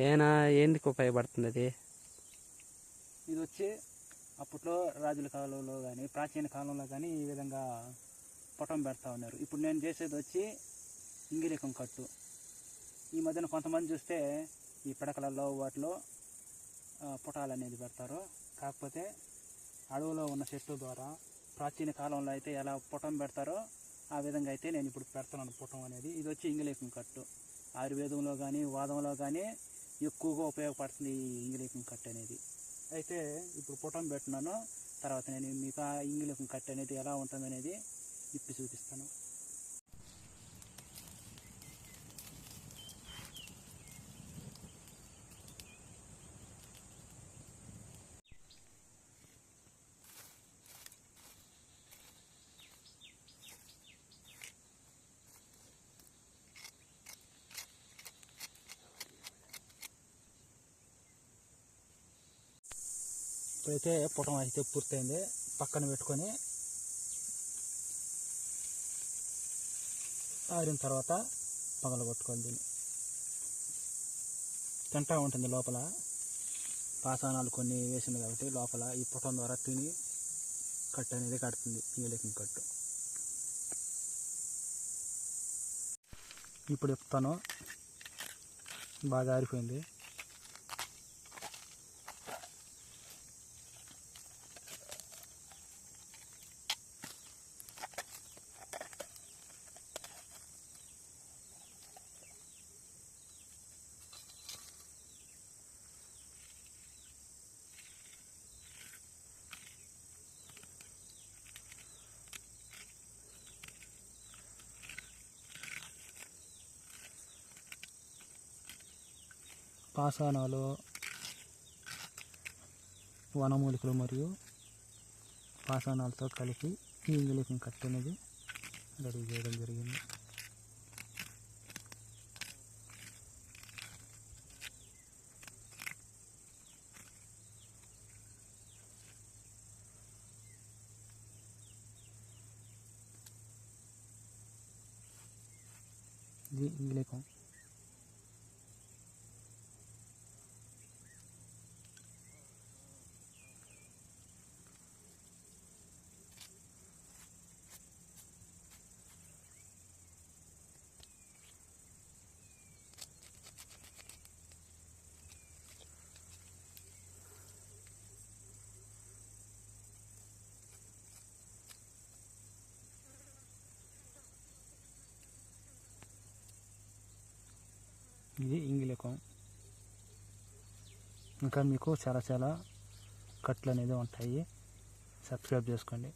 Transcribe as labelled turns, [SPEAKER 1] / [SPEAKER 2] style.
[SPEAKER 1] ఏనా ఎందుకు ఉపయోగపడుతుంది అది?
[SPEAKER 2] ఇది వచ్చి అప్పట్లో రాజుల కాలంలో కానీ ప్రాచీన కాలంలో కానీ ఈ విధంగా పొటం పెడతా ఉన్నారు. ఇప్పుడు నేను చేసేది వచ్చి ఇంగిలికం కట్టు. ఈ మధ్యన కొంతమంది చూస్తే ఈ పిడకలలో వాటిలో పుటాలు అనేది పెడతారు. కాకపోతే అడవిలో ఉన్న చెట్టు ద్వారా ప్రాచీన కాలంలో అయితే ఎలా పుటం పెడతారో ఆ విధంగా అయితే నేను ఇప్పుడు పెడుతున్నాను పుటం అనేది. ఇది వచ్చి ఇంగిలికం కట్టు. ఆయుర్వేదంలో కానీ వాదంలో కానీ ఎక్కువగా ఉపయోగపడుతుంది ఈ ఇంగిలికం కట్టు అనేది. అయితే ఇప్పుడు పుటం పెట్టినాను. తర్వాత నేను మీకు ఆ ఇంగిలికం కట్టు అనేది ఎలా ఉంటుందనేది ఇప్పి చూపిస్తాను. ఇప్పుడైతే పుటం అయితే పూర్తయింది. పక్కన పెట్టుకొని ఆరిన తర్వాత పగలగొట్టుకోవాలి. దీన్ని తింటా ఉంటుంది లోపల పాసానాలు కొన్ని వేసింది కాబట్టి లోపల ఈ పుటం ద్వారా తిని కట్టు అనేది కడుతుంది. ఇంగిలికం కట్టు ఇప్పుడు చెప్తాను. బాగా ఆరిపోయింది. పాషాణాలు, వనమూలికలు మరియు పాషాణాలతో కలిపి ఈ ఇంగిలికం కట్టు అనేది రెడీ చేయడం జరిగింది. ఇది ఇంగిలికం. ఇది ఇంగిలికం. ఇంకా మీకు చాలా కట్లు అనేది ఉంటాయి. సబ్స్క్రైబ్ చేసుకోండి.